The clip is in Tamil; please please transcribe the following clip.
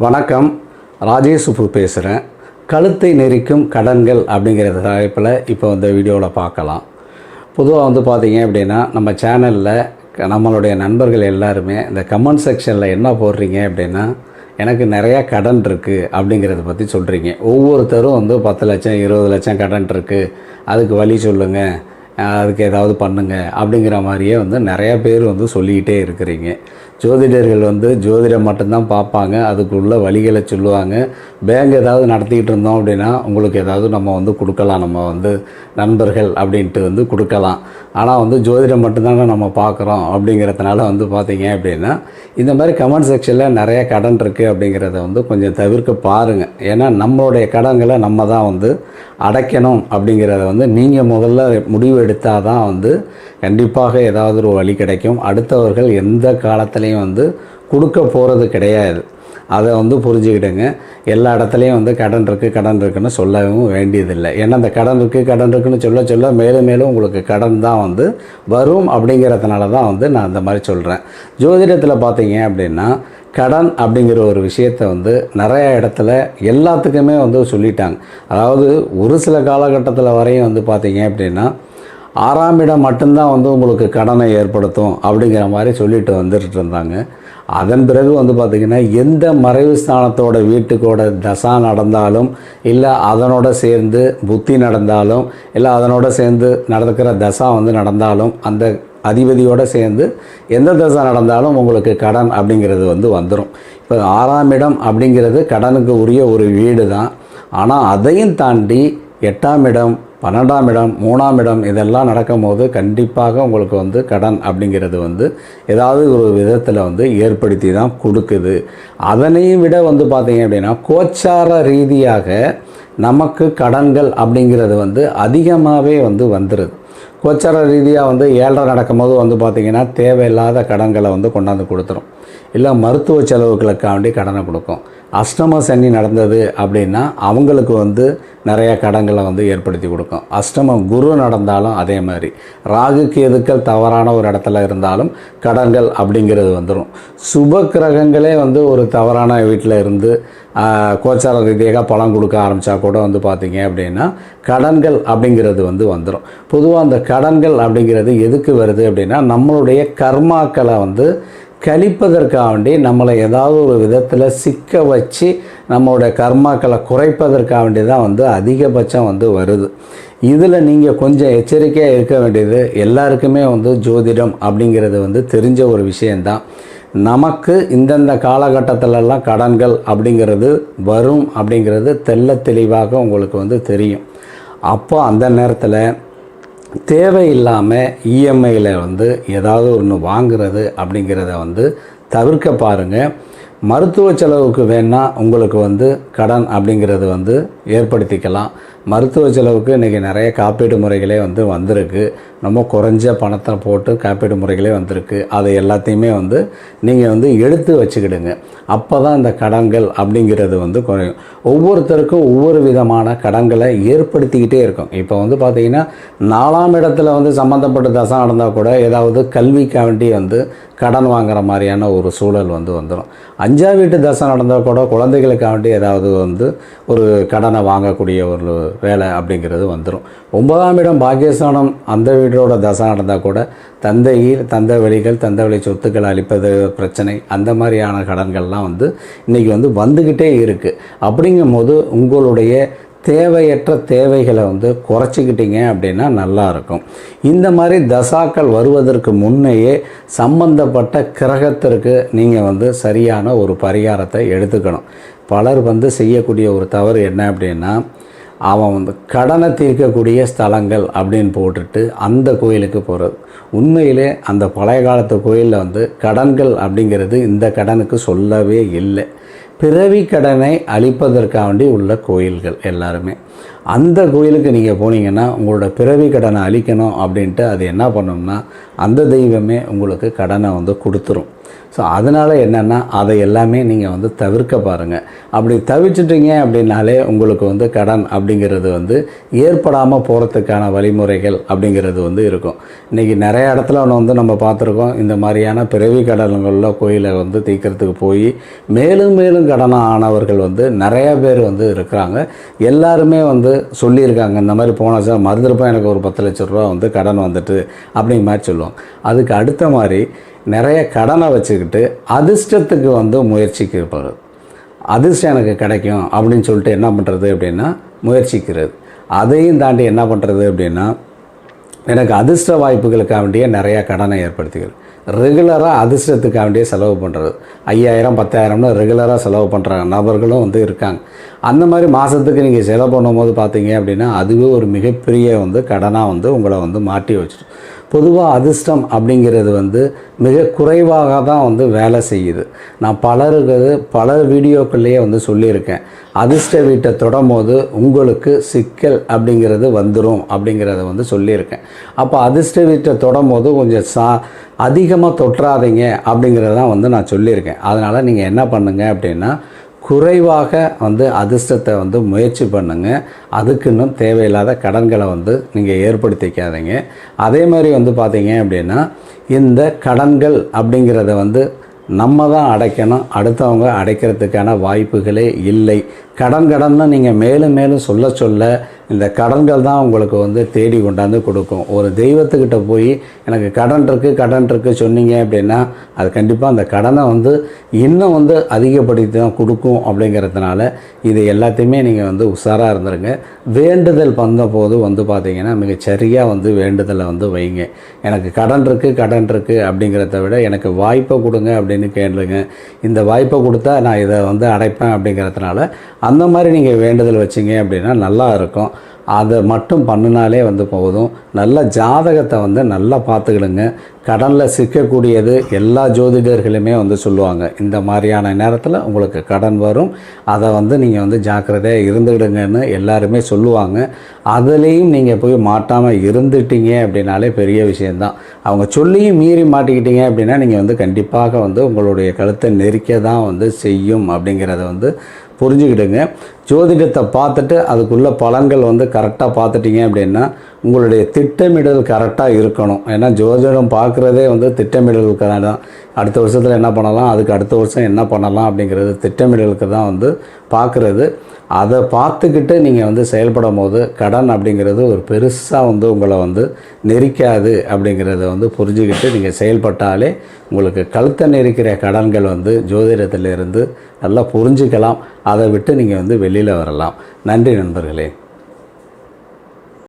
வணக்கம், ராஜேஷ் சுப்பு பேசுகிறேன். கழுத்தை நெரிக்கும் கடன்கள் அப்படிங்கிற தலைப்பில் இப்போ இந்த வீடியோவில் பார்க்கலாம். பொதுவாக பார்த்தீங்க அப்படின்னா நம்ம சேனலில் நம்மளுடைய நண்பர்கள் எல்லாருமே இந்த கமெண்ட் செக்ஷனில் என்ன போடுறீங்க அப்படின்னா, எனக்கு நிறையா கடன் இருக்குது அப்படிங்கிறத பற்றி சொல்கிறீங்க. ஒவ்வொருத்தரும் 10 லட்சம் 20 லட்சம் கடன் இருக்குது, அதுக்கு வழி சொல்லுங்கள், அதுக்கு ஏதாவது பண்ணுங்கள் அப்படிங்கிற மாதிரியே நிறையா பேர் சொல்லிக்கிட்டே இருக்கிறீங்க. ஜோதிடர்கள் ஜோதிடம் மட்டும்தான் பார்ப்பாங்க, அதுக்குள்ள வழிகளை சொல்லுவாங்க. பேங்க் ஏதாவது நடத்திக்கிட்டு இருந்தோம் அப்படின்னா உங்களுக்கு ஏதாவது நம்ம கொடுக்கலாம், நம்ம நண்பர்கள் அப்படின்ட்டு கொடுக்கலாம். ஆனால் ஜோதிடம் மட்டும்தானே நம்ம பார்க்குறோம் அப்படிங்கிறதுனால பார்த்தீங்க அப்படின்னா இந்த மாதிரி கமெண்ட் செக்ஷனில் நிறைய கடன் இருக்குது அப்படிங்கிறத கொஞ்சம் தவிர்க்க பாருங்கள். ஏன்னா நம்மளுடைய கடன்களை நம்ம தான் அடைக்கணும் அப்படிங்கிறத நீங்கள் முதல்ல முடிவு எடுத்தால் தான் கண்டிப்பாக ஏதாவது ஒரு வழி கிடைக்கும். அடுத்தவர்கள் எந்த காலத்துலேயும் கொடுக்க போகிறது கிடையாது. அதை புரிஞ்சுக்கிடுங்க. எல்லா இடத்துலையும் கடன் இருக்குன்னு சொல்லவும் வேண்டியதில்லை. ஏன்னா அந்த கடன் இருக்குன்னு சொல்ல மேலும் மேலும் உங்களுக்கு கடன் தான் வரும். அப்படிங்கிறதுனால தான் நான் அந்த மாதிரி சொல்கிறேன். ஜோதிடத்தில் பார்த்தீங்க அப்படின்னா கடன் அப்படிங்கிற ஒரு விஷயத்தை நிறைய இடத்துல எல்லாத்துக்குமே சொல்லிட்டாங்க. அதாவது ஒரு சில காலகட்டத்தில் வரையும் பார்த்தீங்க அப்படின்னா 6ஆம் இடம் மட்டும்தான் உங்களுக்கு கடனை ஏற்படுத்தும் அப்படிங்கிற மாதிரி சொல்லிட்டு வந்துட்டு இருந்தாங்க. அதன் பிறகு பார்த்திங்கன்னா எந்த மறைவு ஸ்தானத்தோட வீட்டுக்கோட தசா நடந்தாலும், இல்லை அதனோட சேர்ந்து புத்தி நடந்தாலும், இல்லை அதனோட சேர்ந்து நடக்கிற தசா நடந்தாலும், அந்த அதிபதியோடு சேர்ந்து எந்த தசை நடந்தாலும் உங்களுக்கு கடன் அப்படிங்கிறது வந்துடும். இப்போ 6ஆம் இடம் அப்படிங்கிறது கடனுக்கு உரிய ஒரு வீடு தான். ஆனால் அதையும் தாண்டி 8ஆம் இடம், 12ஆம் இடம், 3ஆம் இடம் இதெல்லாம் நடக்கும்போது கண்டிப்பாக உங்களுக்கு கடன் அப்படிங்கிறது ஏதாவது ஒரு விதத்தில் ஏற்படுத்தி தான் கொடுக்குது. அதனையும் விட பார்த்தீங்க அப்படின்னா கோச்சார ரீதியாக நமக்கு கடன்கள் அப்படிங்கிறது அதிகமாகவே வந்துடுது. கோச்சார ரீதியாக 7 நடக்கும்போது பார்த்திங்கன்னா தேவையில்லாத கடன்களை கொண்டாந்து கொடுத்துரும். இல்லை மருத்துவ செலவுகளுக்காண்டி கடனை கொடுக்கும். அஷ்டம சனி நடந்தது அப்படின்னா அவங்களுக்கு நிறையா கடன்களை ஏற்படுத்தி கொடுக்கும். அஷ்டம குரு நடந்தாலும் அதே மாதிரி. ராகு கேதுக்கள் தவறான ஒரு இடத்துல இருந்தாலும் கடன்கள் அப்படிங்கிறது வந்துடும். சுப கிரகங்களே ஒரு தவறான வீட்டில் இருந்து கோச்சார ரீதியாக பலம் கொடுக்க ஆரம்பித்தா கூட பார்த்திங்க அப்படின்னா கடன்கள் அப்படிங்கிறது வந்துடும். பொதுவாக அந்த கடன்கள் அப்படிங்கிறது எதுக்கு வருது அப்படின்னா நம்மளுடைய கர்மாக்களை கழிப்பதற்காண்டி நம்மளை ஏதாவது ஒரு விதத்தில் சிக்க வச்சு நம்மளுடைய கர்மாக்களை குறைப்பதற்காக வேண்டி தான் அதிகபட்சம் வருது. இதில் நீங்கள் கொஞ்சம் எச்சரிக்கையாக இருக்க வேண்டியது எல்லாருக்குமே ஜோதிடம் அப்படிங்கிறது தெரிஞ்ச ஒரு விஷயந்தான். நமக்கு இந்தந்த காலகட்டத்திலலாம் கடன்கள் அப்படிங்கிறது வரும் அப்படிங்கிறது தெள்ள தெளிவாக உங்களுக்கு தெரியும். அப்போ அந்த நேரத்தில் தேவையில்லாமல் இஎம்ஐயில் ஏதாவது ஒன்று வாங்குறது அப்படிங்கிறத தவிர்க்க பாருங்கள். மருத்துவ செலவுக்கு வேணால் உங்களுக்கு கடன் அப்படிங்கிறது ஏற்படுத்திக்கலாம். மருத்துவ செலவுக்கு இன்றைக்கி நிறைய காப்பீடு முறைகளே வந்திருக்கு. ரொம்ப குறைஞ்ச பணத்தை போட்டு காப்பீடு முறைகளே வந்திருக்கு. அதை எல்லாத்தையுமே நீங்கள் எடுத்து வச்சுக்கிடுங்க. அப்போ தான் இந்த கடன்கள் அப்படிங்கிறது குறையும். ஒவ்வொருத்தருக்கும் ஒவ்வொரு விதமான கடன்களை ஏற்படுத்திக்கிட்டே இருக்கும். இப்போ பார்த்திங்கன்னா 4ஆம் இடத்துல சம்மந்தப்பட்ட தசை நடந்தால் கூட ஏதாவது கல்விக்காண்டி கடன் வாங்குகிற மாதிரியான ஒரு சூழல் வந்துடும். 5ஆம் வீட்டு தசை நடந்தால் கூட குழந்தைகளுக்காண்டி ஏதாவது ஒரு கடனை வாங்கக்கூடிய ஒரு வேலை அப்படிங்கிறது வந்துடும். 9ஆம் இடம் பாக்கியஸ்தானம், அந்த வீட்டோட தசை நடந்தால் கூட தந்தை வழிகள், தந்தை வழி சொத்துக்கள் அளிப்பது பிரச்சனை, அந்த மாதிரியான கடன்கள்லாம் இன்றைக்கி வந்துக்கிட்டே இருக்குது. அப்படிங்கும் போது உங்களுடைய தேவையற்ற தேவைகளை குறைச்சிக்கிட்டீங்க அப்படின்னா நல்லாயிருக்கும். இந்த மாதிரி தசாக்கள் வருவதற்கு முன்னையே சம்பந்தப்பட்ட கிரகத்திற்கு நீங்கள் சரியான ஒரு பரிகாரத்தை எடுத்துக்கணும். பலர் செய்யக்கூடிய ஒரு தவறு என்ன அப்படின்னா, அவன் கடனை தீர்க்கக்கூடிய ஸ்தலங்கள் அப்படின்னு போட்டுட்டு அந்த கோயிலுக்கு போகிறது. உண்மையிலே அந்த பழைய காலத்து கோயிலில் கடன்கள் அப்படிங்கிறது இந்த கடனுக்கு சொல்லவே இல்லை. பிறவி கடனை அழிப்பதற்காண்டி உள்ள கோயில்கள் எல்லாருமே. அந்த கோயிலுக்கு நீங்கள் போனீங்கன்னா உங்களோட பிறவி கடனை அழிக்கணும் அப்படின்ட்டு அது என்ன பண்ணணும்னா அந்த தெய்வமே உங்களுக்கு கடனை கொடுத்துரும். ஸோ அதனால் என்னென்னா அதை எல்லாமே நீங்கள் வந்து தவிர்க்க பாருங்கள். அப்படி தவிர்த்துட்டீங்க அப்படின்னாலே உங்களுக்கு வந்து கடன் அப்படிங்கிறது வந்து ஏற்படாமல் போகிறதுக்கான வழிமுறைகள் அப்படிங்கிறது வந்து இருக்கும். இன்றைக்கி நிறைய இடத்துல வந்து நம்ம பார்த்துருக்கோம், இந்த மாதிரியான பிறவி கடன்களில் கோயிலை வந்து தீர்க்கறதுக்கு போய் மேலும் மேலும் கடனாக ஆனவர்கள் வந்து நிறையா பேர் வந்து இருக்கிறாங்க. எல்லாருமே வந்து சொல்லியிருக்காங்க, இந்த மாதிரி போன சார் மருந்திருப்போம் எனக்கு ஒரு 10 லட்ச ரூபா வந்து கடன் வந்துட்டு அப்படிங்கிற மாதிரி சொல்லுவாங்க. அதுக்கு அடுத்த மாதிரி நிறைய கடனை வச்சுக்கிட்டு அதிர்ஷ்டத்துக்கு வந்து முயற்சிக்கிறது. அதிர்ஷ்டம் எனக்கு கிடைக்கும் அப்படின்னு சொல்லிட்டு என்ன பண்ணுறது அப்படின்னா முயற்சிக்கிறது. அதையும் தாண்டி என்ன பண்ணுறது அப்படின்னா எனக்கு அதிர்ஷ்ட வாய்ப்புகளுக்காக வேண்டிய நிறையா கடனை ஏற்படுத்திக்கிறது. ரெகுலராக அதிர்ஷ்டத்துக்காக வேண்டிய செலவு பண்ணுறது 5000 10,000ன்னு ரெகுலராக செலவு பண்ணுற நபர்களும் வந்து இருக்காங்க. அந்த மாதிரி மாதத்துக்கு நீங்கள் செலவு பண்ணும்போது பார்த்தீங்க அப்படின்னா அதுவே ஒரு மிகப்பெரிய வந்து கடனாக வந்து உங்களை வந்து மாட்டி வச்சிடும். பொதுவாக அதிர்ஷ்டம் அப்படிங்கிறது வந்து மிக குறைவாக தான் வந்து வேலை செய்யுது. நான் பல வீடியோக்கள்லேயே வந்து சொல்லியிருக்கேன், அதிர்ஷ்ட வீட்டை தொடும்போது உங்களுக்கு சிக்கல் அப்படிங்கிறது வந்துடும் அப்படிங்கிறத வந்து சொல்லியிருக்கேன். அப்போ அதிர்ஷ்ட வீட்டை தொடும்போது கொஞ்சம் அதிகமாக தொற்றாதீங்க அப்படிங்கிறதான் வந்து நான் சொல்லியிருக்கேன். அதனால் நீங்கள் என்ன பண்ணுங்கள் அப்படின்னா குறைவாக வந்து அதிர்ஷ்டத்தை வந்து முயற்சி பண்ணுங்கள். அதுக்கு இன்னும் தேவையில்லாத கடன்களை வந்து நீங்கள் ஏற்படுத்திக்காதீங்க. அதே மாதிரி வந்து பார்த்தீங்க அப்படின்னா இந்த கடன்கள் அப்படிங்கிறத வந்து நம்ம தான் அடைக்கணும், அடுத்தவங்க அடைக்கிறதுக்கான வாய்ப்புகளே இல்லை. கடன்னு நீங்கள் மேலும் மேலும் சொல்ல இந்த கடன்கள் தான் உங்களுக்கு வந்து தேடி கொண்டாந்து கொடுக்கும். ஒரு தெய்வத்துக்கிட்ட போய் எனக்கு கடன் இருக்குது சொன்னீங்க அப்படின்னா அது கண்டிப்பாக அந்த கடனை வந்து இன்னும் வந்து அதிகப்படுத்தி தான் கொடுக்கும். அப்படிங்கிறதுனால இது எல்லாத்தையுமே நீங்கள் வந்து உஷாராக இருந்துருங்க. வேண்டுதல் வந்தபோது வந்து பார்த்திங்கன்னா மிகச்சரியாக வந்து வேண்டுதலை வந்து வைங்க. எனக்கு கடன் இருக்குது அப்படிங்கிறத விட எனக்கு வாய்ப்பை கொடுங்க அப்படின்னு கேளுங்க. இந்த வாய்ப்பை கொடுத்தா நான் இதை வந்து அடைப்பேன் அப்படிங்கிறதுனால அந்த மாதிரி நீங்கள் வேண்டுதல் வச்சிங்க அப்படின்னா நல்லா இருக்கும். அதை மட்டும் பண்ணினாலே வந்து போதும். நல்ல ஜாதகத்தை வந்து நல்லா பார்த்துக்கிடுங்க. கடனில் சிக்கக்கூடியது எல்லா ஜோதிடர்களுமே வந்து சொல்லுவாங்க, இந்த மாதிரியான நேரத்தில் உங்களுக்கு கடன் வரும், அதை வந்து நீங்கள் வந்து ஜாக்கிரதையாக இருந்துக்கிடுங்கன்னு எல்லாருமே சொல்லுவாங்க. அதுலேயும் நீங்கள் போய் மாட்டாமல் இருந்துட்டீங்க அப்படின்னாலே பெரிய விஷயந்தான். அவங்க சொல்லியும் மீறி மாட்டிக்கிட்டீங்க அப்படின்னா நீங்கள் வந்து கண்டிப்பாக வந்து உங்களுடைய கழுத்தை நெரிக்க தான் வந்து செய்யும் அப்படிங்கிறத வந்து புரிஞ்சுக்கிடுங்க. ஜோதிடத்தை பார்த்துட்டு அதுக்குள்ள பலன்கள் வந்து கரெக்டாக பார்த்துட்டிங்க அப்படின்னா உங்களுடைய திட்டமிடல் கரெக்டாக இருக்கணும். ஏன்னா ஜோதிடம் பார்க்குறதே வந்து திட்டமிடலுக்கு தான். அடுத்த வருஷத்தில் என்ன பண்ணலாம், அதுக்கு அடுத்த வருஷம் என்ன பண்ணலாம் அப்படிங்கிறது திட்டமிடலுக்கு தான் வந்து பார்க்குறது. அதை பார்த்துக்கிட்டு நீங்கள் வந்து செயல்படும் போது கடன் அப்படிங்கிறது ஒரு பெருசாக வந்து உங்களை வந்து நெரிக்காது அப்படிங்கிறத வந்து புரிஞ்சுக்கிட்டு நீங்கள் செயல்பட்டாலே உங்களுக்கு கழுத்தை நெரிக்கிற கடன்கள் வந்து ஜோதிடத்திலிருந்து நல்லா புரிஞ்சுக்கலாம். அதை விட்டு நீங்கள் வந்து வெளியில் வரலாம். நன்றி நண்பர்களே.